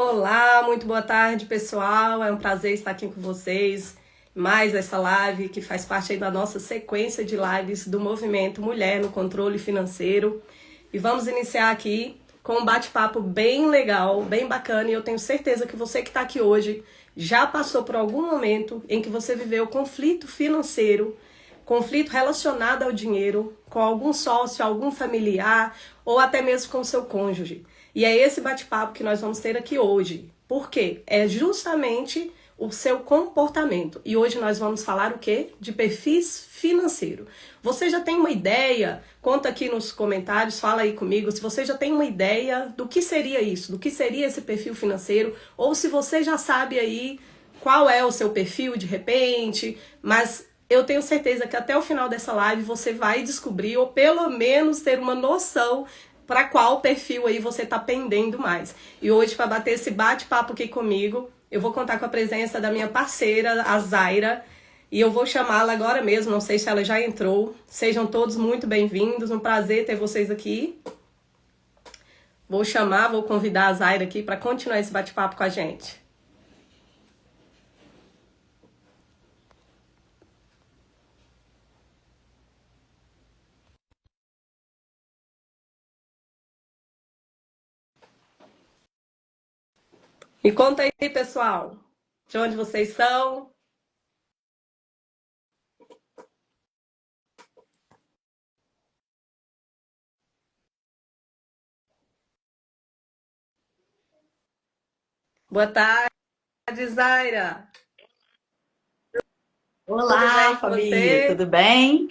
Olá, muito boa tarde, pessoal. É um prazer estar aqui com vocês. Mais essa live que faz parte aí da nossa sequência de lives do movimento Mulher no Controle Financeiro. E vamos iniciar aqui com um bate-papo bem legal, bem bacana. E eu tenho certeza que você que está aqui hoje já passou por algum momento em que você viveu conflito financeiro, conflito relacionado ao dinheiro, com algum sócio, algum familiar ou até mesmo com o seu cônjuge. E é esse bate-papo que nós vamos ter aqui hoje. Por quê? É justamente o seu comportamento. E hoje nós vamos falar o quê? De perfis financeiro. Você já tem uma ideia? Conta aqui nos comentários, fala aí comigo, se você já tem uma ideia do que seria isso, do que seria esse perfil financeiro, ou se você já sabe aí qual é o seu perfil de repente, mas eu tenho certeza que até o final dessa live você vai descobrir, ou pelo menos ter uma noção para qual perfil aí você está pendendo mais. E hoje, para bater esse bate-papo aqui comigo, eu vou contar com a presença da minha parceira, a Zaira, e eu vou chamá-la agora mesmo, não sei se ela já entrou. Sejam todos muito bem-vindos, um prazer ter vocês aqui. Vou convidar a Zaira aqui para continuar esse bate-papo com a gente. Me conta aí, pessoal, de onde vocês são. Boa tarde, Zaira. Tudo Olá, bem com família, você? tudo bem?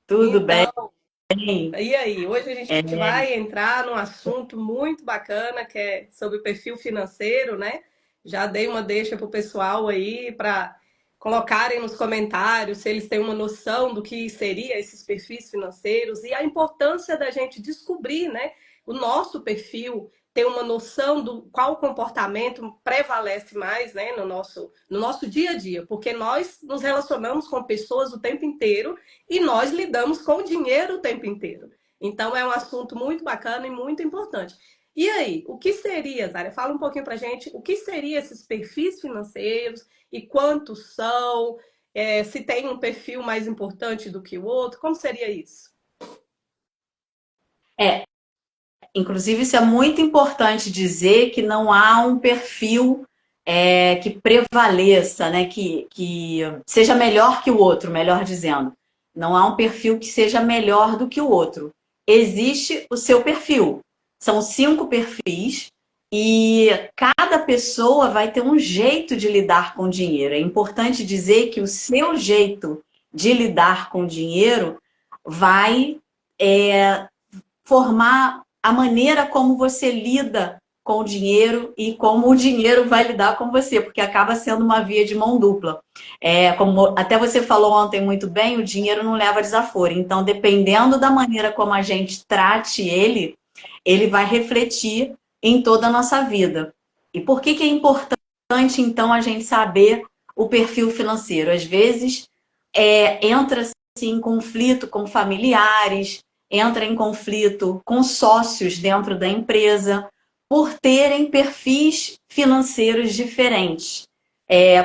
Tudo bem. Então, e aí, hoje a gente É, vai entrar num assunto muito bacana que é sobre o perfil financeiro, né? Já dei uma deixa para o pessoal aí para colocarem nos comentários se eles têm uma noção do que seria esses perfis financeiros e a importância da gente descobrir, né, o nosso perfil, ter uma noção do qual comportamento prevalece mais, né, no nosso dia a dia, porque nós nos relacionamos com pessoas o tempo inteiro e nós lidamos com o dinheiro o tempo inteiro. Então é um assunto muito bacana e muito importante. E aí, o que seria, Zara? Fala um pouquinho pra gente, o que seriam esses perfis financeiros e quantos são, se tem um perfil mais importante do que o outro, como seria isso? é, inclusive, isso é muito importante dizer que não há um perfil que prevaleça, né, que seja melhor que o outro, melhor dizendo. Não há um perfil que seja melhor do que o outro. Existe o seu perfil. São 5 perfis e cada pessoa vai ter um jeito de lidar com o dinheiro. É importante dizer que o seu jeito de lidar com o dinheiro vai formar a maneira como você lida com o dinheiro e como o dinheiro vai lidar com você, porque acaba sendo uma via de mão dupla. Como até você falou ontem muito bem, o dinheiro não leva desaforo. Então, dependendo da maneira como a gente trate ele, ele vai refletir em toda a nossa vida. E por que é importante, então, a gente saber o perfil financeiro? Às vezes, entra-se em conflito com familiares, entra em conflito com sócios dentro da empresa, por terem perfis financeiros diferentes.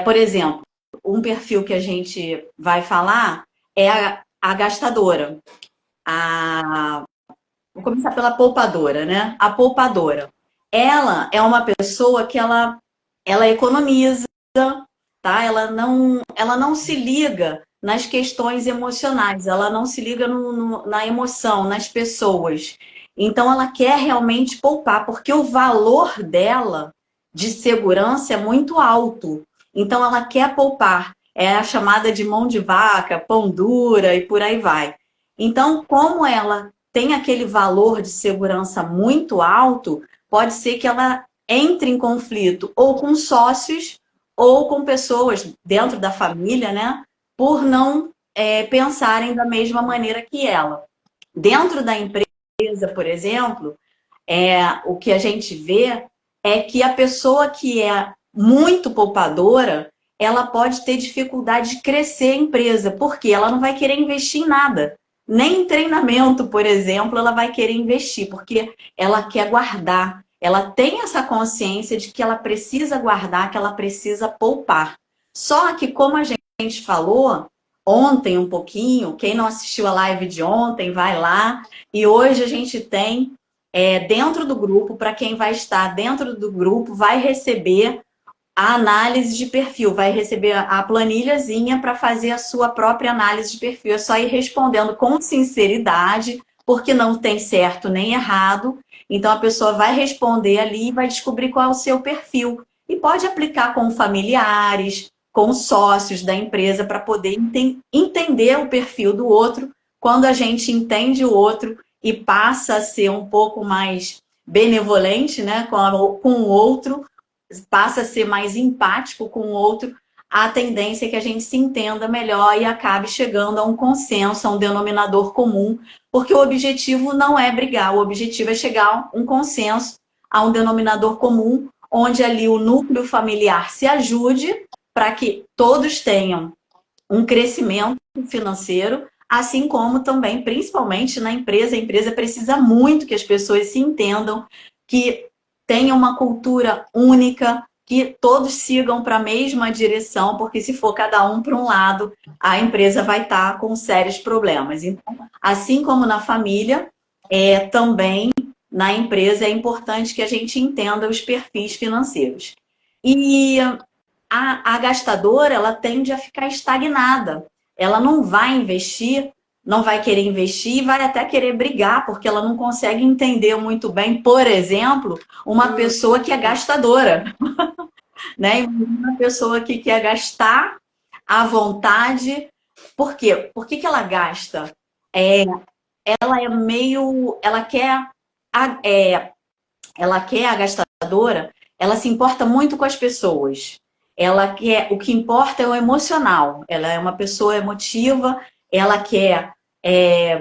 Por exemplo, um perfil que a gente vai falar é a gastadora. Vou começar pela poupadora, né? A poupadora. Ela é uma pessoa que ela economiza, tá? Ela não se liga nas questões emocionais, ela não se liga na emoção, nas pessoas. Então, ela quer realmente poupar, porque o valor dela de segurança é muito alto. Então, ela quer poupar. É a chamada de mão de vaca, pão dura e por aí vai. Então, como ela tem aquele valor de segurança muito alto, pode ser que ela entre em conflito ou com sócios ou com pessoas dentro da família, né? Por não pensarem da mesma maneira que ela. Dentro da empresa, por exemplo, o que a gente vê é que a pessoa que é muito poupadora, ela pode ter dificuldade de crescer a empresa, porque ela não vai querer investir em nada. Nem em treinamento, por exemplo, ela vai querer investir, porque ela quer guardar, ela tem essa consciência de que ela precisa guardar, que ela precisa poupar. Só que, como a gente falou ontem um pouquinho, quem não assistiu a live de ontem, vai lá. E hoje a gente tem dentro do grupo, para quem vai estar dentro do grupo, vai receber a análise de perfil, vai receber a planilhazinha para fazer a sua própria análise de perfil. É só ir respondendo com sinceridade, porque não tem certo nem errado. Então a pessoa vai responder ali e vai descobrir qual é o seu perfil. E pode aplicar com familiares, com sócios da empresa, para poder entender o perfil do outro. Quando a gente entende o outro e passa a ser um pouco mais benevolente, né, com o outro, passa a ser mais empático com o outro, a tendência é que a gente se entenda melhor e acabe chegando a um consenso, a um denominador comum, porque o objetivo não é brigar, o objetivo é chegar a um consenso, a um denominador comum, onde ali o núcleo familiar se ajude para que todos tenham um crescimento financeiro, assim como também, principalmente na empresa, a empresa precisa muito que as pessoas se entendam, que tenham uma cultura única, que todos sigam para a mesma direção, porque se for cada um para um lado, a empresa vai estar com sérios problemas. Então, assim como na família, também na empresa é importante que a gente entenda os perfis financeiros. E a gastadora, ela tende a ficar estagnada. Ela não vai investir, não vai querer investir, vai até querer brigar, porque ela não consegue entender muito bem, por exemplo, uma pessoa que é gastadora, né? Uma pessoa que quer gastar à vontade. Por quê? Por que ela gasta? Ela é meio... ela quer a gastadora, ela se importa muito com as pessoas. Ela quer, o que importa é o emocional. Ela é uma pessoa emotiva, ela quer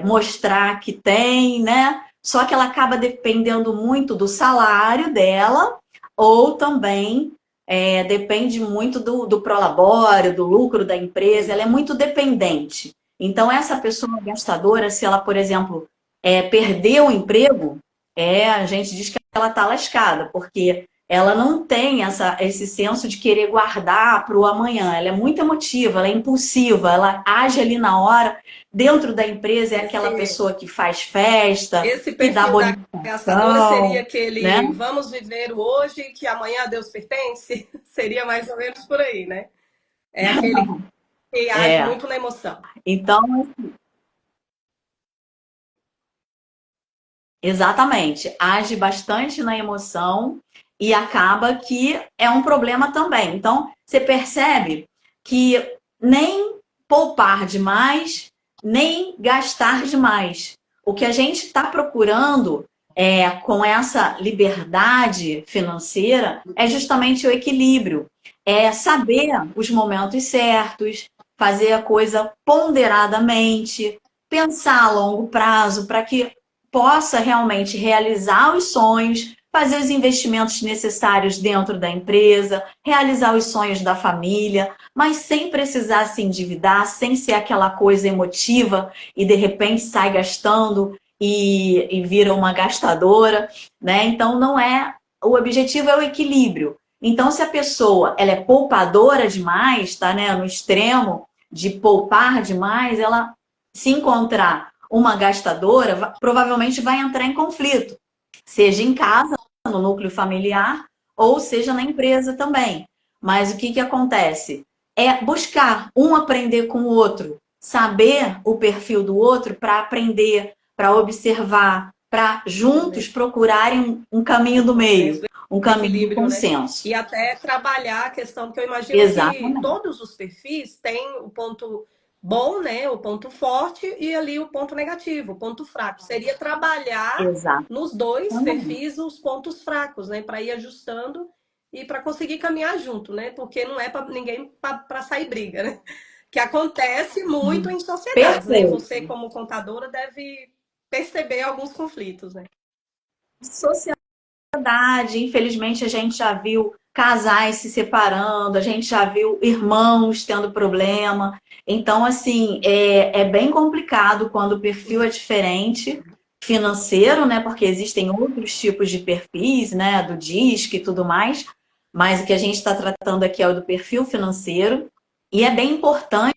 mostrar que tem, né? Só que ela acaba dependendo muito do salário dela, ou também depende muito do prolabore, do lucro da empresa. Ela é muito dependente. Então, essa pessoa gastadora, se ela, por exemplo, perder o emprego, a gente diz que ela está lascada, porque ela não tem esse senso de querer guardar para o amanhã. Ela é muito emotiva, ela é impulsiva, ela age ali na hora. Dentro da empresa é aquela pessoa que faz festa, Esse que dá perfil da gastadora seria bonificação, né? aquele vamos viver o hoje que amanhã a Deus pertence? Seria mais ou menos por aí, né? É aquele que age É. muito na emoção. Então, exatamente, age bastante na emoção e acaba que é um problema também. Então, você percebe que nem poupar demais, nem gastar demais. O que a gente está procurando com essa liberdade financeira é justamente o equilíbrio. É saber os momentos certos, fazer a coisa ponderadamente, pensar a longo prazo para que possa realmente realizar os sonhos, fazer os investimentos necessários dentro da empresa, realizar os sonhos da família, mas sem precisar se endividar, sem ser aquela coisa emotiva e de repente sai gastando e vira uma gastadora, né? Então não é, o objetivo é o equilíbrio. Então se a pessoa ela é poupadora demais, tá, né, no extremo de poupar demais, ela se encontrar uma gastadora, provavelmente vai entrar em conflito, seja em casa, no núcleo familiar, ou seja na empresa também. Mas o que acontece? É buscar um aprender com o outro, saber o perfil do outro para aprender, para observar, para juntos procurarem um caminho do meio, um caminho do Equilíbrio, né? consenso. E até trabalhar a questão, que eu imagino que Exatamente. todos os perfis têm o ponto bom, né? O ponto forte e ali o ponto negativo, o ponto fraco. Seria trabalhar nos dois Exatamente. perfis os pontos fracos, né? Para ir ajustando e para conseguir caminhar junto, né? Porque não é para ninguém para sair briga, né? Que acontece muito em sociedades, né? E você, Perfeito. como contadora, deve perceber alguns conflitos, né? Sociedade, infelizmente, a gente já viu casais se separando, a gente já viu irmãos tendo problema. Então, assim, é bem complicado quando o perfil é diferente, financeiro, né? Porque existem outros tipos de perfis, né? Do DISC e tudo mais, mas o que a gente está tratando aqui é o do perfil financeiro, e é bem importante.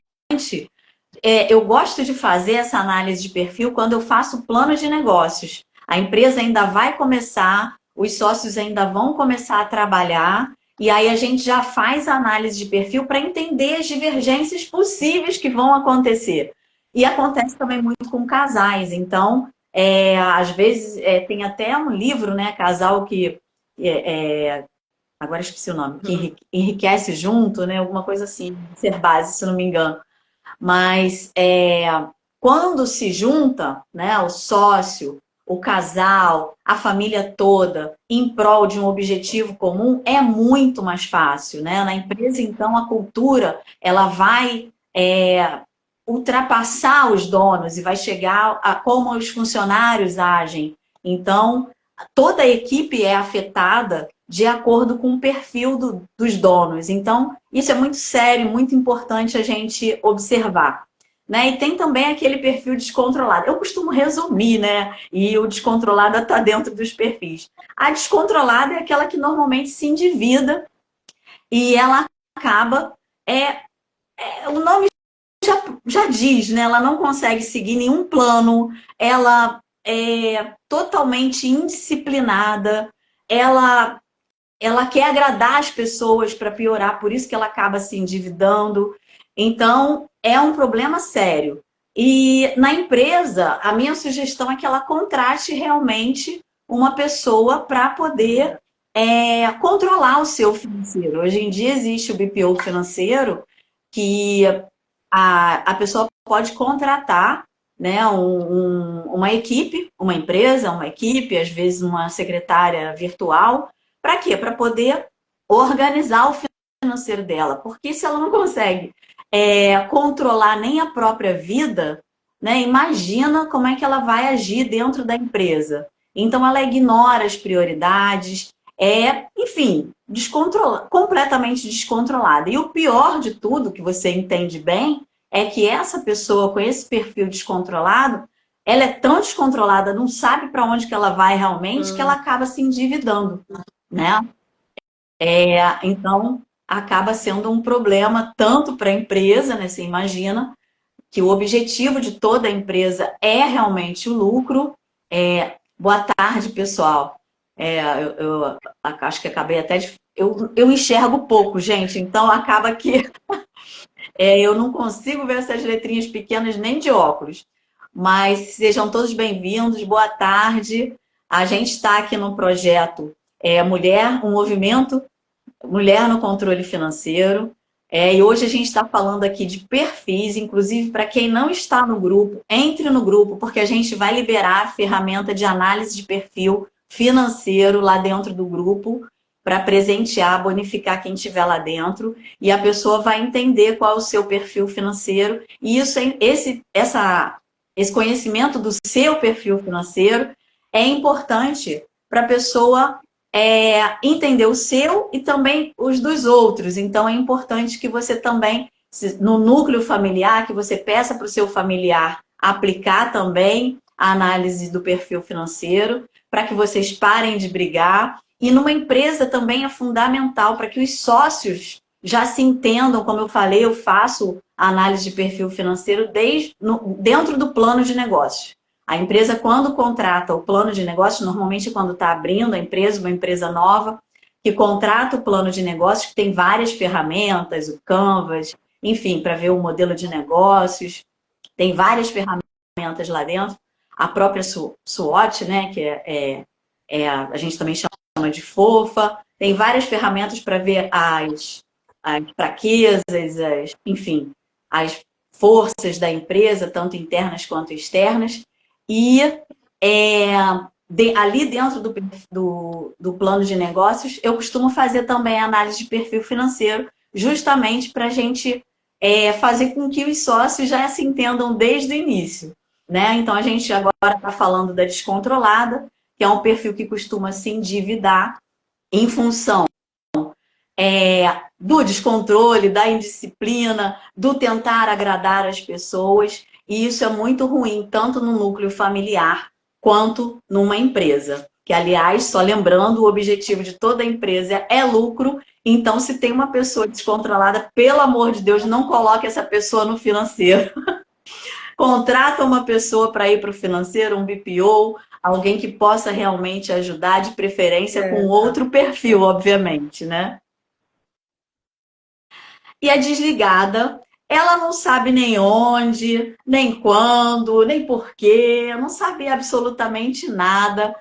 Eu gosto de fazer essa análise de perfil quando eu faço plano de negócios. A empresa ainda vai começar, os sócios ainda vão começar a trabalhar, e aí a gente já faz a análise de perfil para entender as divergências possíveis que vão acontecer. E acontece também muito com casais. Então, às vezes, tem até um livro, né? Casal que... agora esqueci o nome. Que enriquece junto, né? Alguma coisa assim. Ser base, se não me engano. Mas quando se junta, né, o sócio, o casal, a família toda, em prol de um objetivo comum, é muito mais fácil, né? Na empresa, então, a cultura ela vai ultrapassar os donos e vai chegar a como os funcionários agem. Então, toda a equipe é afetada de acordo com o perfil dos donos. Então, isso é muito sério, muito importante a gente observar. Né? E tem também aquele perfil descontrolado. Eu costumo resumir, né? E o descontrolado está dentro dos perfis. A descontrolada é aquela que normalmente se endivida e ela acaba... o nome já diz, né? Ela não consegue seguir nenhum plano, ela é totalmente indisciplinada, ela quer agradar as pessoas para piorar, por isso que ela acaba se endividando. Então, é um problema sério. E na empresa, a minha sugestão é que ela contrate realmente uma pessoa para poder controlar o seu financeiro. Hoje em dia existe o BPO financeiro, que a pessoa pode contratar, né, uma equipe, uma empresa, uma equipe, às vezes uma secretária virtual. Para quê? Para poder organizar o financeiro dela. Porque se ela não consegue controlar nem a própria vida, né, imagina como é que ela vai agir dentro da empresa. Então, ela ignora as prioridades, enfim, completamente descontrolada. E o pior de tudo, que você entende bem, é que essa pessoa com esse perfil descontrolado, ela é tão descontrolada, não sabe para onde que ela vai realmente, que ela acaba se endividando, né? Então, acaba sendo um problema tanto para a empresa, né? Você imagina que o objetivo de toda a empresa é realmente o lucro. Boa tarde, pessoal. Eu acho que acabei até de... Eu enxergo pouco, gente, então acaba que eu não consigo ver essas letrinhas pequenas nem de óculos. Mas sejam todos bem-vindos, boa tarde. A gente está aqui no projeto Mulher, um movimento Mulher no Controle Financeiro. E hoje a gente está falando aqui de perfis, inclusive para quem não está no grupo, entre no grupo, porque a gente vai liberar a ferramenta de análise de perfil financeiro lá dentro do grupo, para presentear, bonificar quem estiver lá dentro, e a pessoa vai entender qual é o seu perfil financeiro, e esse conhecimento do seu perfil financeiro é importante para a pessoa entender o seu e também os dos outros. Então, é importante que você também, no núcleo familiar, que você peça para o seu familiar aplicar também a análise do perfil financeiro, para que vocês parem de brigar. E numa empresa também é fundamental para que os sócios já se entendam. Como eu falei, eu faço a análise de perfil financeiro dentro do plano de negócios. A empresa, quando contrata o plano de negócio, normalmente quando está abrindo a empresa, uma empresa nova, que contrata o plano de negócios, que tem várias ferramentas, o Canvas, enfim, para ver o modelo de negócios, tem várias ferramentas lá dentro. A própria SWOT, né, que a gente também chama de fofa, tem várias ferramentas para ver as fraquezas, enfim, as forças da empresa, tanto internas quanto externas. E ali dentro do plano de negócios, eu costumo fazer também a análise de perfil financeiro, justamente para a gente fazer com que os sócios já se entendam desde o início. Né? Então, a gente agora está falando da descontrolada, que é um perfil que costuma se endividar em função do descontrole, da indisciplina, do tentar agradar as pessoas. E isso é muito ruim, tanto no núcleo familiar quanto numa empresa. Que, aliás, só lembrando, o objetivo de toda empresa é lucro. Então, se tem uma pessoa descontrolada, pelo amor de Deus, não coloque essa pessoa no financeiro. Contrata uma pessoa para ir para o financeiro, um BPO, alguém que possa realmente ajudar, de preferência com outro perfil, obviamente, né? E a desligada, ela não sabe nem onde, nem quando, nem porquê, não sabe absolutamente nada.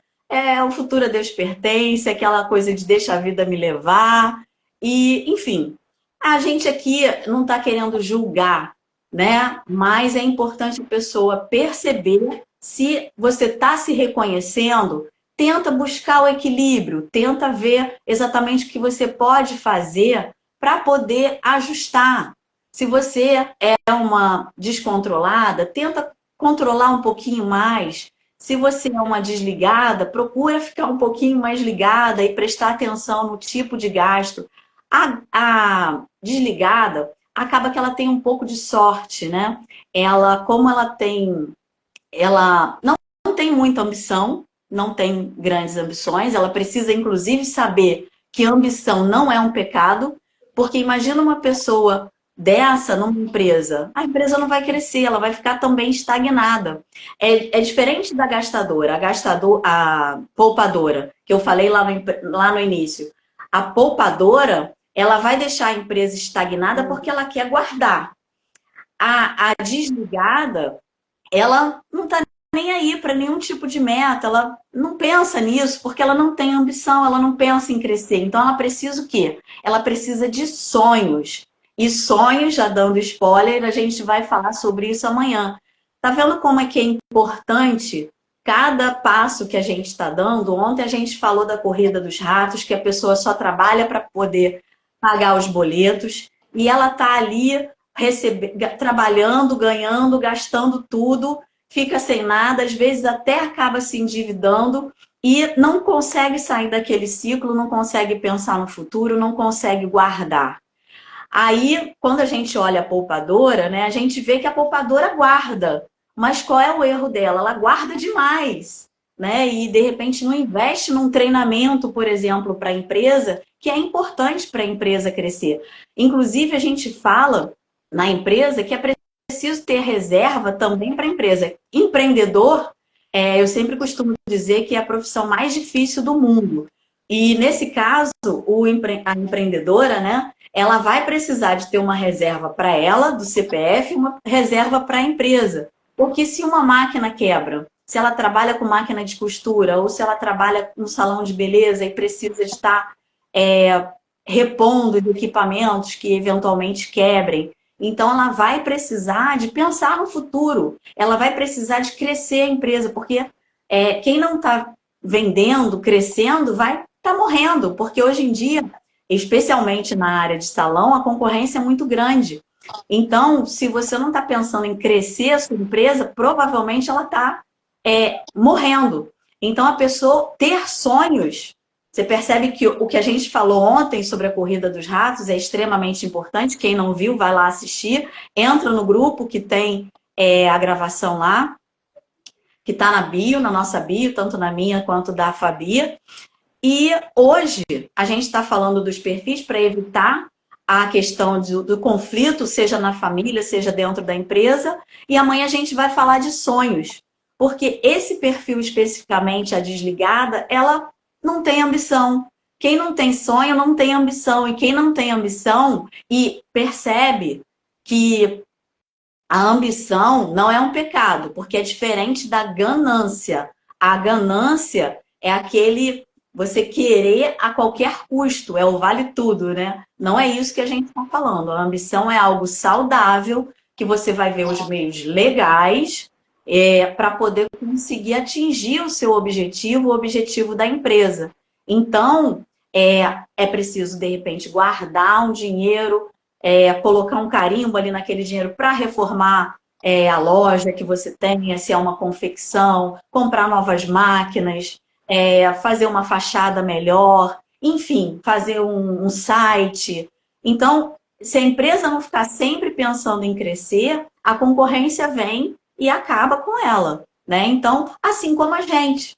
O futuro a Deus pertence, aquela coisa de deixa a vida me levar. E, enfim, a gente aqui não está querendo julgar, né? Mas é importante a pessoa perceber se você está se reconhecendo, tenta buscar o equilíbrio, tenta ver exatamente o que você pode fazer para poder ajustar. Se você é uma descontrolada, tenta controlar um pouquinho mais. Se você é uma desligada, procura ficar um pouquinho mais ligada e prestar atenção no tipo de gasto. A desligada acaba que ela tem um pouco de sorte, né? Como ela não tem muita ambição, não tem grandes ambições, ela precisa, inclusive, saber que ambição não é um pecado, porque imagina uma pessoa dessa numa empresa, a empresa não vai crescer, ela vai ficar também estagnada. É diferente da gastadora, a poupadora, que eu falei lá no início. A poupadora, ela vai deixar a empresa estagnada porque ela quer guardar. A desligada, ela não está nem aí para nenhum tipo de meta, ela não pensa nisso porque ela não tem ambição, ela não pensa em crescer. Então ela precisa o quê? Ela precisa de sonhos. E sonhos, já dando spoiler, a gente vai falar sobre isso amanhã. Tá vendo como é que é importante cada passo que a gente está dando? Ontem a gente falou da corrida dos ratos, que a pessoa só trabalha para poder pagar os boletos, e ela tá ali trabalhando, ganhando, gastando tudo, fica sem nada, às vezes até acaba se endividando e não consegue sair daquele ciclo, não consegue pensar no futuro, não consegue guardar. Aí, quando a gente olha a poupadora, né, a gente vê que a poupadora guarda. Mas qual é o erro dela? Ela guarda demais, né? E, de repente, não investe num treinamento, por exemplo, para a empresa, que é importante para a empresa crescer. Inclusive, a gente fala na empresa que é preciso ter reserva também para a empresa. Empreendedor, eu sempre costumo dizer que é a profissão mais difícil do mundo. E, nesse caso, a empreendedora, né, ela vai precisar de ter uma reserva para ela, do CPF, e uma reserva para a empresa. Porque se uma máquina quebra, se ela trabalha com máquina de costura, ou se ela trabalha no salão de beleza e precisa estar repondo de equipamentos que eventualmente quebrem, então ela vai precisar de pensar no futuro, ela vai precisar de crescer a empresa, porque quem não está vendendo, crescendo, vai estar morrendo, porque hoje em dia, especialmente na área de salão, a concorrência é muito grande. Então, se você não está pensando em crescer a sua empresa, provavelmente ela está morrendo. Então, a pessoa ter sonhos, você percebe que o que a gente falou ontem sobre a corrida dos ratos é extremamente importante. Quem não viu, vai lá assistir. Entra no grupo que tem a gravação lá, que está na bio, na nossa bio, tanto na minha quanto da Fabi. E hoje a gente está falando dos perfis para evitar a questão do conflito, seja na família, seja dentro da empresa. E amanhã a gente vai falar de sonhos. Porque esse perfil especificamente, a desligada, ela não tem ambição. Quem não tem sonho não tem ambição. E quem não tem ambição e percebe que a ambição não é um pecado, porque é diferente da ganância. A ganância é aquele você querer a qualquer custo, é o vale tudo, né? Não é isso que a gente está falando. A ambição é algo saudável, que você vai ver os meios legais para poder conseguir atingir o seu objetivo, o objetivo da empresa. Então, é preciso, de repente, guardar um dinheiro, colocar um carimbo ali naquele dinheiro para reformar a loja que você tenha, se é uma confecção, comprar novas máquinas, fazer uma fachada melhor, enfim, fazer um site. Então, se a empresa não ficar sempre pensando em crescer, a concorrência vem e acaba com ela. né? Então, assim como a gente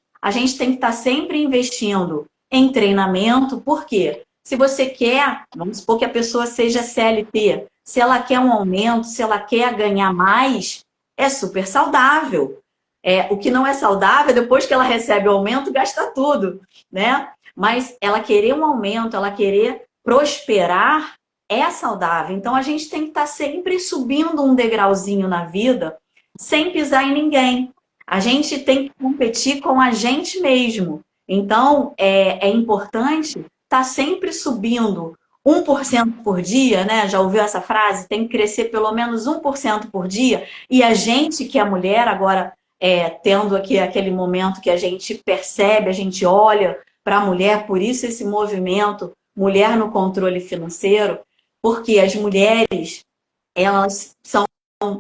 tem que estar sempre investindo em treinamento, por quê? Se você quer, vamos supor que a pessoa seja CLT, se ela quer um aumento, se ela quer ganhar mais, é super saudável. O que não é saudável, depois que ela recebe o aumento, gasta tudo, né? Mas ela querer um aumento, ela querer prosperar, é saudável. Então, a gente tem que estar sempre subindo um degrauzinho na vida, sem pisar em ninguém. A gente tem que competir com a gente mesmo. Então, é importante estar sempre subindo 1% por dia, né? Já ouviu essa frase? Tem que crescer pelo menos 1% por dia. E a gente, que é mulher, agora tendo aqui aquele momento que a gente percebe, a gente olha para a mulher, por isso esse movimento Mulher no Controle Financeiro, porque as mulheres, elas são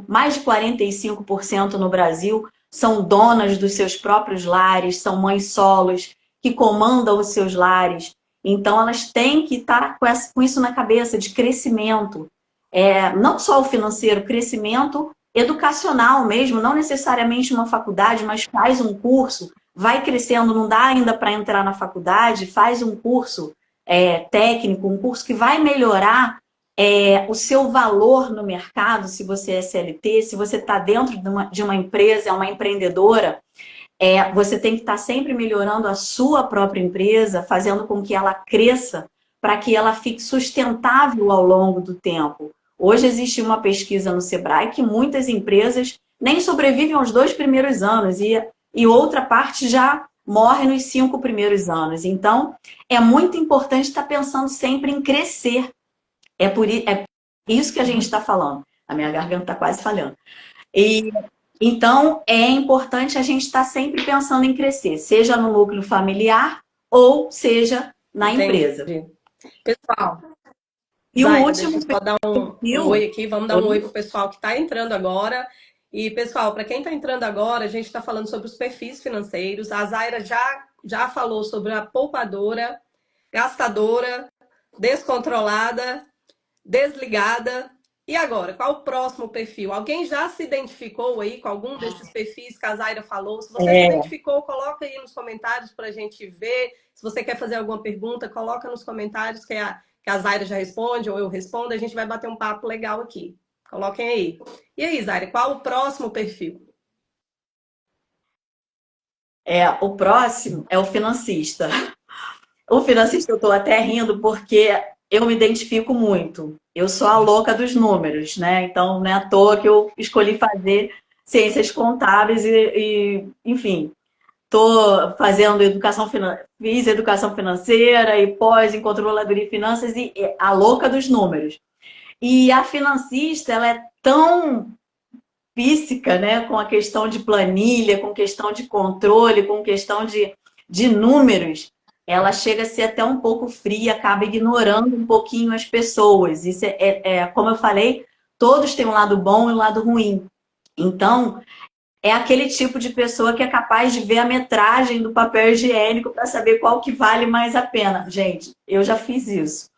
mais de 45% no Brasil, são donas dos seus próprios lares, são mães solos, que comandam os seus lares. Então, elas têm que estar com isso na cabeça, de crescimento. Não só o financeiro, crescimento educacional mesmo, não necessariamente uma faculdade, mas faz um curso, vai crescendo, não dá ainda para entrar na faculdade, faz um curso técnico, um curso que vai melhorar o seu valor no mercado, se você é CLT, se você está dentro de uma empresa, é uma empreendedora, você tem que estar sempre melhorando a sua própria empresa, fazendo com que ela cresça, para que ela fique sustentável ao longo do tempo. Hoje existe uma pesquisa no Sebrae que muitas empresas nem sobrevivem aos 2 primeiros anos e outra parte já morre nos 5 primeiros anos. Então, é muito importante estar pensando sempre em crescer. É isso que a gente está falando. A minha garganta está quase falhando. Então, é importante a gente estar sempre pensando em crescer, seja no núcleo familiar ou seja na empresa. Pessoal, E o Zaira, deixa eu último só dar um oi aqui. Vamos dar um oi para o pessoal que está entrando agora. E, pessoal, para quem está entrando agora, a gente está falando sobre os perfis financeiros. A Zaira já falou sobre a poupadora, gastadora, descontrolada, desligada. E agora, qual o próximo perfil? Alguém já se identificou aí com algum desses perfis que a Zaira falou? Se você se identificou, coloca aí nos comentários para a gente ver. Se você quer fazer alguma pergunta, coloca nos comentários que a Zaira já responde ou eu respondo. A gente vai bater um papo legal aqui. Coloquem aí. E aí, Zaira, qual o próximo perfil? O próximo é o financista. O financista eu estou até rindo porque eu me identifico muito. Eu sou a louca dos números, né? Então, não é à toa que eu escolhi fazer ciências contábeis enfim, estou fazendo fiz educação financeira e pós em controladoria de finanças e a louca dos números. E a financista, ela é tão física, né? Com a questão de planilha, com questão de controle, com questão de números, ela chega a ser até um pouco fria, acaba ignorando um pouquinho as pessoas. Isso como eu falei, todos têm um lado bom e um lado ruim. Então, é aquele tipo de pessoa que é capaz de ver a metragem do papel higiênico para saber qual que vale mais a pena. Gente, eu já fiz isso.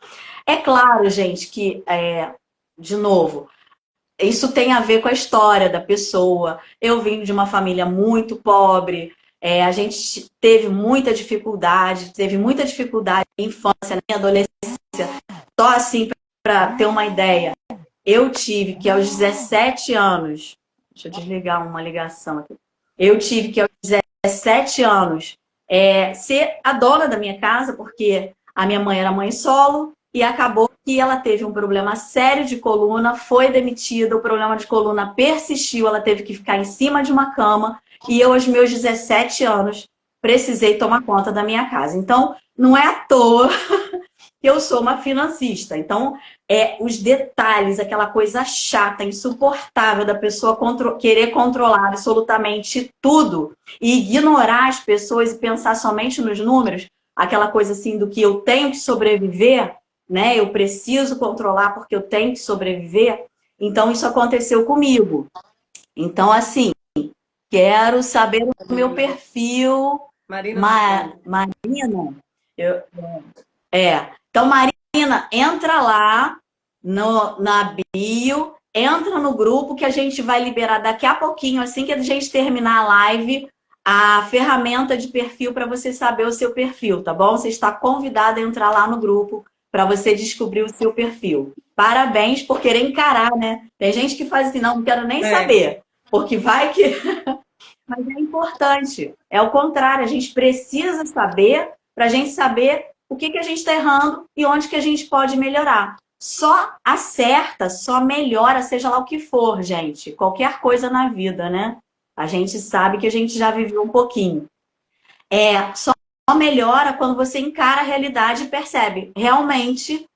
É claro, gente, que, de novo, isso tem a ver com a história da pessoa. Eu vim de uma família muito pobre, a gente teve muita dificuldade em infância, na adolescência. Só assim, para ter uma ideia, eu tive que aos 17 anos, deixa eu desligar uma ligação aqui. Eu tive que aos 17 anos ser a dona da minha casa, porque a minha mãe era mãe solo e acabou que ela teve um problema sério de coluna, foi demitida, o problema de coluna persistiu, ela teve que ficar em cima de uma cama e eu, aos meus 17 anos, precisei tomar conta da minha casa. Então, não é à toa que eu sou uma financista. Então, os detalhes, aquela coisa chata, insuportável da pessoa querer controlar absolutamente tudo e ignorar as pessoas e pensar somente nos números, aquela coisa assim do que eu tenho que sobreviver, né? Eu preciso controlar porque eu tenho que sobreviver. Então, isso aconteceu comigo. Então, assim, quero saber o meu perfil. Marina. Então, Marina, entra lá na bio entra no grupo que a gente vai liberar daqui a pouquinho, assim que a gente terminar a live, a ferramenta de perfil para você saber o seu perfil, tá bom? Você está convidado a entrar lá no grupo para você descobrir o seu perfil. Parabéns por querer encarar, né? Tem gente que faz assim, não quero nem saber, porque vai que... Mas é importante. É o contrário, a gente precisa saber para a gente saber o que a gente está errando e onde que a gente pode melhorar. Só acerta, só melhora, seja lá o que for, gente. Qualquer coisa na vida, né? A gente sabe que a gente já viveu um pouquinho. Só melhora quando você encara a realidade e percebe. Realmente,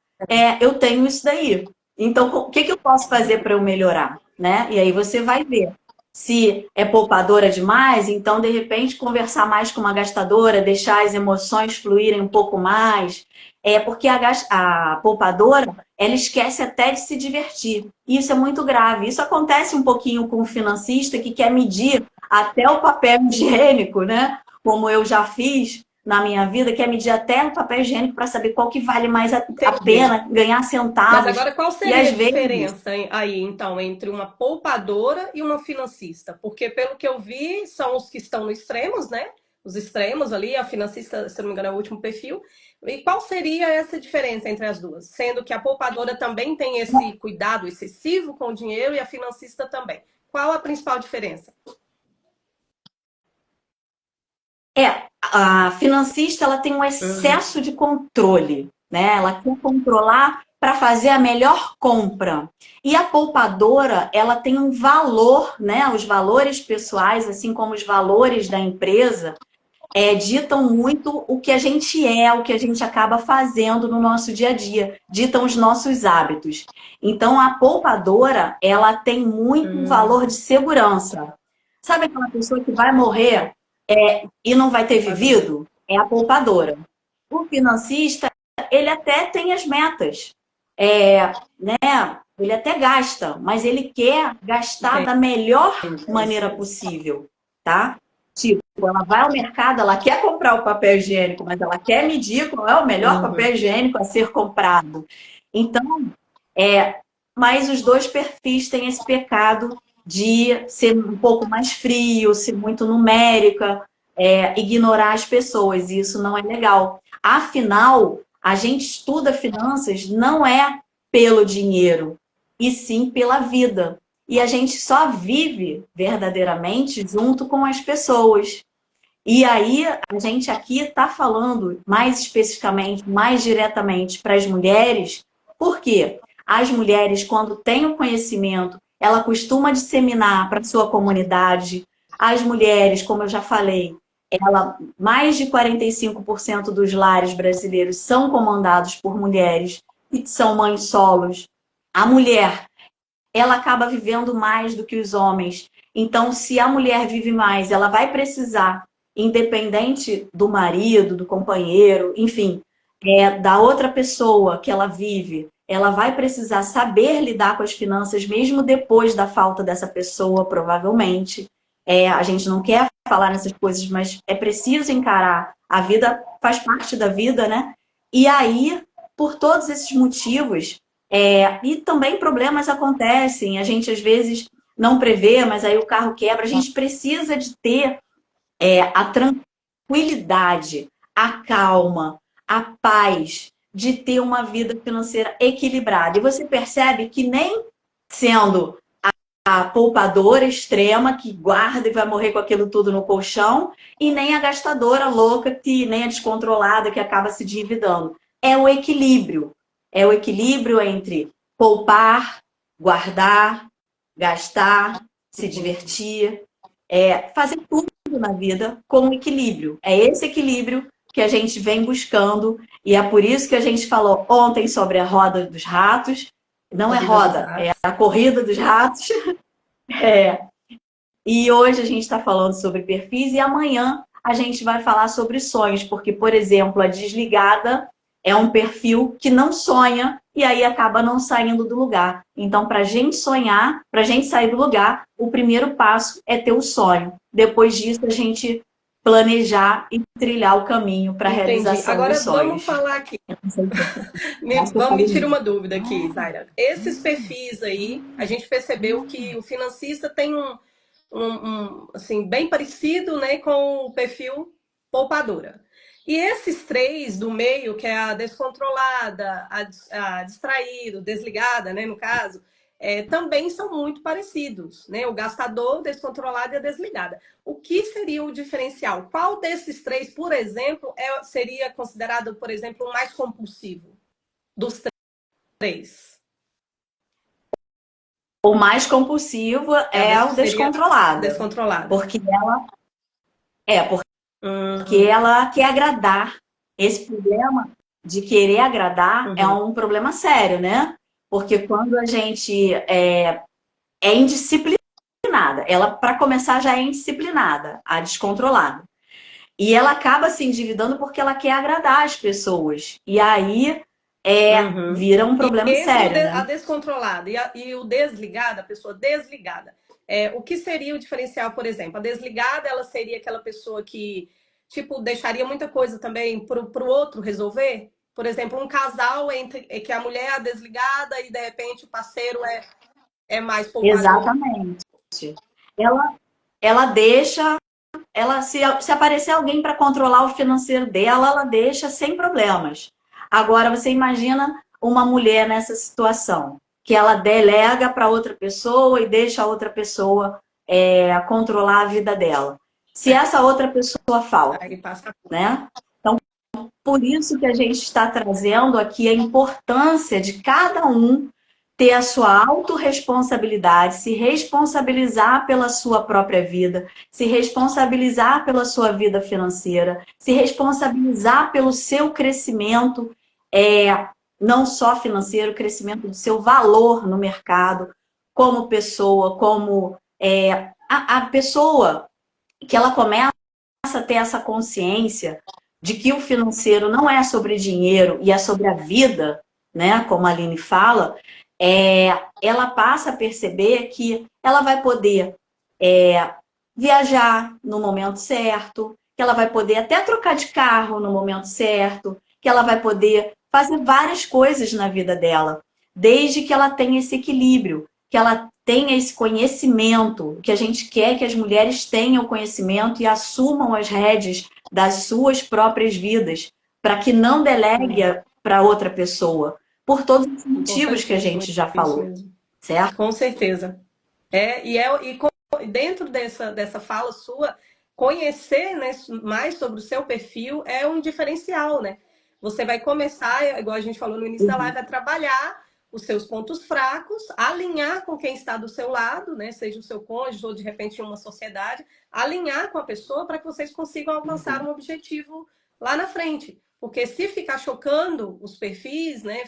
eu tenho isso daí. Então, o que eu posso fazer para eu melhorar? Né? E aí você vai ver. Se é poupadora demais, então, de repente, conversar mais com uma gastadora, deixar as emoções fluírem um pouco mais. Porque a poupadora, ela esquece até de se divertir. Isso é muito grave. Isso acontece um pouquinho com o financista que quer medir até o papel higiênico, né? Como eu já fiz na minha vida, quer medir até o papel higiênico para saber qual que vale mais a pena, ganhar centavos. Mas agora qual seria a diferença aí, então, entre uma poupadora e uma financista? Porque, pelo que eu vi, são os que estão nos extremos, né? Os extremos ali, a financista, se não me engano, é o último perfil. E qual seria essa diferença entre as duas? Sendo que a poupadora também tem esse cuidado excessivo com o dinheiro e a financista também. Qual a principal diferença? A financista, ela tem um excesso de controle, né? Ela quer controlar para fazer a melhor compra. E a poupadora, ela tem um valor, né? Os valores pessoais, assim como os valores da empresa, ditam muito o que a gente o que a gente acaba fazendo no nosso dia a dia, ditam os nossos hábitos. Então, a poupadora, ela tem muito valor de segurança. Sabe aquela pessoa que vai morrer e não vai ter vivido? É a poupadora. O financista, ele até tem as metas, né? Ele até gasta, mas ele quer gastar da melhor maneira possível, tá? Tipo, ela vai ao mercado, ela quer comprar o papel higiênico, mas ela quer medir qual é o melhor papel higiênico a ser comprado. Então, mas os dois perfis têm esse pecado de ser um pouco mais frio, ser muito numérica, ignorar as pessoas, e isso não é legal. Afinal, a gente estuda finanças não é pelo dinheiro, e sim pela vida. E a gente só vive verdadeiramente junto com as pessoas. E aí, a gente aqui está falando mais especificamente, mais diretamente para as mulheres, porque as mulheres, quando têm o conhecimento, ela costuma disseminar para a sua comunidade. As mulheres, como eu já falei, mais de 45% dos lares brasileiros são comandados por mulheres que são mães solos. A mulher, ela acaba vivendo mais do que os homens. Então, se a mulher vive mais, ela vai precisar, independente do marido, do companheiro, enfim, da outra pessoa que ela vive, ela vai precisar saber lidar com as finanças, mesmo depois da falta dessa pessoa, provavelmente. A gente não quer falar nessas coisas, mas é preciso encarar. A vida faz parte da vida, né? E aí, por todos esses motivos, e também problemas acontecem, a gente às vezes não prevê, mas aí o carro quebra. A gente precisa de ter a tranquilidade, a calma, a paz de ter uma vida financeira equilibrada. E você percebe que nem sendo a poupadora extrema que guarda e vai morrer com aquilo tudo no colchão, e nem a gastadora louca, nem a descontrolada que acaba se endividando. É o equilíbrio. É o equilíbrio entre poupar, guardar, gastar, se divertir, fazer tudo na vida com equilíbrio. É esse equilíbrio que a gente vem buscando, e é por isso que a gente falou ontem sobre a roda dos ratos. Não é roda, é a corrida dos ratos. E hoje a gente está falando sobre perfis e amanhã a gente vai falar sobre sonhos, porque, por exemplo, a desligada é um perfil que não sonha e aí acaba não saindo do lugar. Então, para a gente sonhar, para a gente sair do lugar, o primeiro passo é ter o sonho. Depois disso, a gente planejar e trilhar o caminho para a Entendi. realização dos Agora vamos sonhos. falar aqui. Acho que eu Me falei tira uma muito. dúvida aqui, Zaira. Esses perfis aí, a gente percebeu que o financista tem assim, bem parecido, né, com o perfil poupadora. E esses três do meio, que é a descontrolada, a distraída, desligada, né, no caso, também são muito parecidos, né? O gastador, o descontrolado e a desligada. O que seria o diferencial? Qual desses três, por exemplo, seria considerado, por exemplo, o mais compulsivo dos três? O mais compulsivo é o Seria descontrolado, descontrolada. porque porque Uhum, ela quer agradar. Esse problema de querer agradar é uhum. um problema sério, né? Porque quando a gente é indisciplinada, ela, para começar, já é indisciplinada, a descontrolada. E ela acaba se endividando porque ela quer agradar as pessoas. E aí Uhum. vira um E problema entre sério, a né? descontrolada e o desligado, a pessoa desligada, o que seria o diferencial, por exemplo? A desligada, ela seria aquela pessoa que, tipo, deixaria muita coisa também para o outro resolver? Por exemplo, um casal entre que a mulher é desligada e, de repente, o parceiro é mais poupador. Exatamente. Ela, ela deixa, se aparecer alguém para controlar o financeiro dela, ela deixa sem problemas. Agora, você imagina uma mulher nessa situação, que ela delega para outra pessoa e deixa a outra pessoa controlar a vida dela. Se essa outra pessoa falta, Aí passa. né? Então, por isso que a gente está trazendo aqui a importância de cada um ter a sua autorresponsabilidade, se responsabilizar pela sua própria vida, se responsabilizar pela sua vida financeira, se responsabilizar pelo seu crescimento, não só financeiro, crescimento do seu valor no mercado, como pessoa, como a pessoa que ela começa a ter essa consciência de que o financeiro não é sobre dinheiro e é sobre a vida, né? Como a Aline fala, ela passa a perceber que ela vai poder viajar no momento certo, que ela vai poder até trocar de carro no momento certo, que ela vai poder fazer várias coisas na vida dela, desde que ela tenha esse equilíbrio, que ela tenha esse conhecimento, que a gente quer que as mulheres tenham conhecimento e assumam as rédeas das suas próprias vidas, para que não delegue para outra pessoa, por todos os motivos que a Importantíssimo gente já isso falou, mesmo. certo? Com certeza. Dentro dessa fala sua, conhecer, né, mais sobre o seu perfil é um diferencial, né? Você vai começar, igual a gente falou no início da live, a trabalhar os seus pontos fracos, alinhar com quem está do seu lado, né? Seja o seu cônjuge ou de repente uma sociedade, alinhar com a pessoa para que vocês consigam alcançar um objetivo lá na frente. Porque se ficar chocando os perfis, né,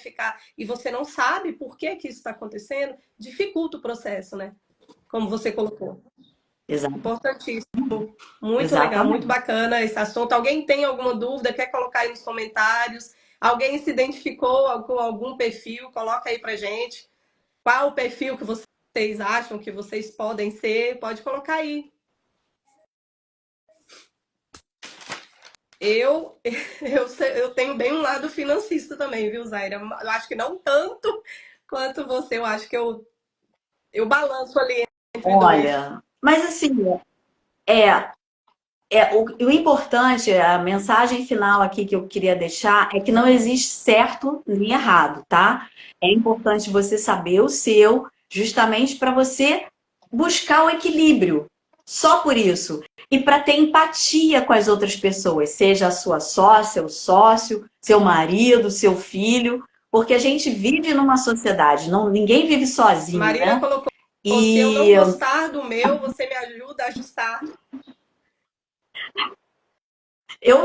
e você não sabe por que isso está acontecendo, dificulta o processo, né? Como você colocou. Importantíssimo. Muito legal, muito Exatamente. bacana esse assunto. Alguém tem alguma dúvida? Quer colocar aí nos comentários? Alguém se identificou com algum perfil? Coloca aí pra gente. Qual o perfil que vocês acham que vocês podem ser? Pode colocar aí. Eu, eu tenho bem um lado financista também, viu, Zaira? Eu acho que não tanto quanto você. Eu acho que eu balanço ali entre dois. Olha, mas assim, é, o importante, a mensagem final aqui que eu queria deixar é que não existe certo nem errado, tá? É importante você saber o seu, justamente para você buscar o equilíbrio. Só por isso. E para ter empatia com as outras pessoas, seja a sua sócia, o sócio, seu marido, seu filho, porque a gente vive numa sociedade, não, ninguém vive sozinho, Marina né? colocou: se eu não E gostar do meu, você me ajuda a ajustar. eu,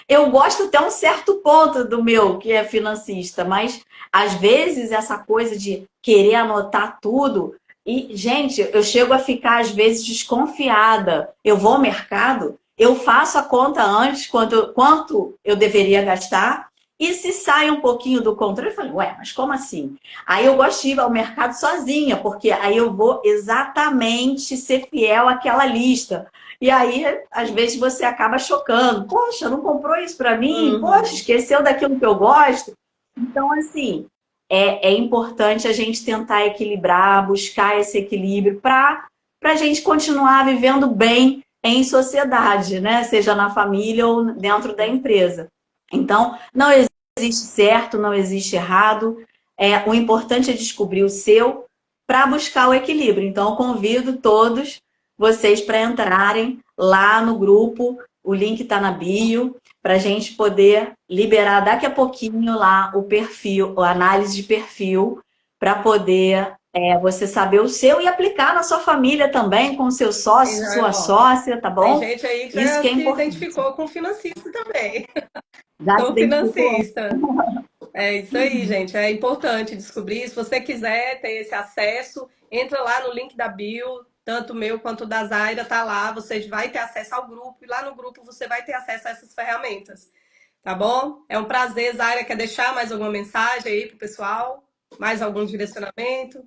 eu gosto até um certo ponto do meu, que é financista, mas às vezes essa coisa de querer anotar tudo. E, gente, eu chego a ficar às vezes desconfiada. Eu vou ao mercado, eu faço a conta antes, quanto eu deveria gastar, E se sai um pouquinho do controle, eu falei, ué, mas como assim? Aí eu gosto de ir ao mercado sozinha, porque aí eu vou exatamente ser fiel àquela lista. E aí, às vezes, você acaba chocando. Poxa, não comprou isso para mim? Poxa, Uhum. esqueceu daquilo que eu gosto. Então, assim, é importante a gente tentar equilibrar, buscar esse equilíbrio para a gente continuar vivendo bem em sociedade, né? Seja na família ou dentro da empresa. Então, não existe certo, não existe errado. O importante é descobrir o seu para buscar o equilíbrio. Então, eu convido todos vocês para entrarem lá no grupo. O link está na bio, para a gente poder liberar daqui a pouquinho lá o perfil, a análise de perfil, para poder você saber o seu e aplicar na sua família também, com o seu E sócio, já, sua ó, sócia, tá tem bom? gente aí que Isso já que é se importante. identificou com financista também. Já se Sou identificou? financista. É isso aí, gente. É importante descobrir. Se você quiser ter esse acesso, entra lá no link da bio, tanto o meu quanto o da Zaira, tá lá. Você vai ter acesso ao grupo e lá no grupo você vai ter acesso a essas ferramentas. Tá bom? É um prazer, Zaira. Quer deixar mais alguma mensagem aí pro pessoal? Mais algum direcionamento?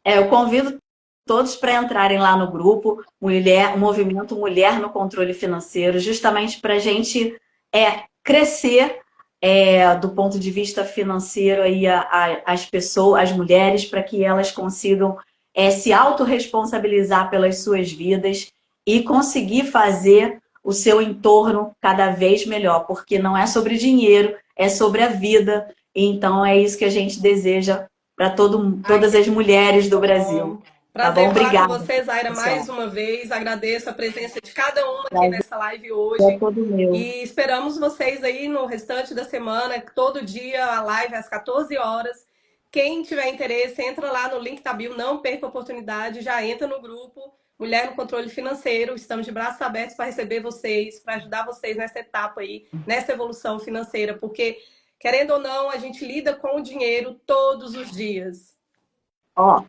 Eu convido todos para entrarem lá no grupo Mulher, o Movimento Mulher no Controle Financeiro, justamente para a gente crescer do ponto de vista financeiro aí as pessoas, as mulheres, para que elas consigam se autorresponsabilizar pelas suas vidas e conseguir fazer o seu entorno cada vez melhor, porque não é sobre dinheiro, é sobre a vida. Então é isso que a gente deseja para Ai, todas as mulheres do Brasil. bom. Tá bom? Prazer falar com Obrigada, você, Zaira, mais pessoal. uma vez. Agradeço a presença de cada uma aqui Prazer nessa live é hoje. todo meu. E esperamos vocês aí no restante da semana, todo dia a live às 14 horas. Quem tiver interesse, entra lá no link da bio, não perca a oportunidade, já entra no grupo Mulher no Controle Financeiro. Estamos de braços abertos para receber vocês, para ajudar vocês nessa etapa aí, nessa evolução financeira, porque, querendo ou não, a gente lida com o dinheiro todos os dias. Ó,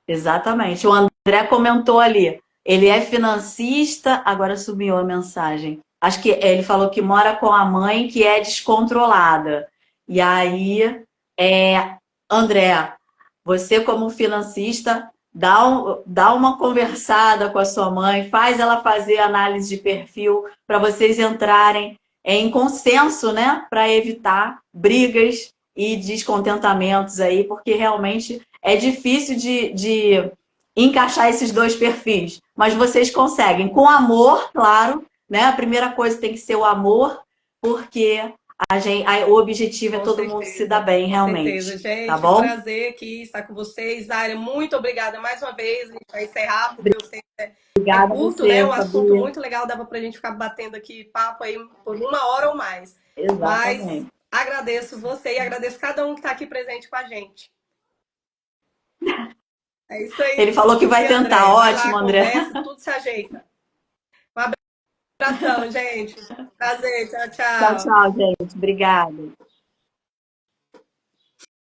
exatamente. O André comentou ali. Ele é financista, agora subiu a mensagem. Acho que ele falou que mora com a mãe que é descontrolada. E aí, André, você como financista, dá uma conversada com a sua mãe, faz ela fazer análise de perfil para vocês entrarem em consenso, né? Para evitar brigas e descontentamentos aí, porque realmente é difícil de encaixar esses dois perfis, mas vocês conseguem, com amor, claro, né? A primeira coisa tem que ser o amor, porque o objetivo é todo mundo se dar bem, Com certeza. realmente. Tá Gente, um bom? prazer aqui estar com vocês. Zaira, muito obrigada mais uma vez. A gente vai encerrar, porque o tempo é Obrigada a curto, né? você, Um assunto Fabia. muito legal, dava pra gente ficar batendo aqui papo aí por 1 hora ou mais. Mas Exatamente. agradeço você e agradeço cada um que está aqui presente com a gente. É isso Ele aí, falou que vai tentar. André. Vai lá, Ótimo, André. conversa, tudo se ajeita. Um abração, gente. Prazer, tchau, Tchau, tchau. tchau, gente. Obrigada.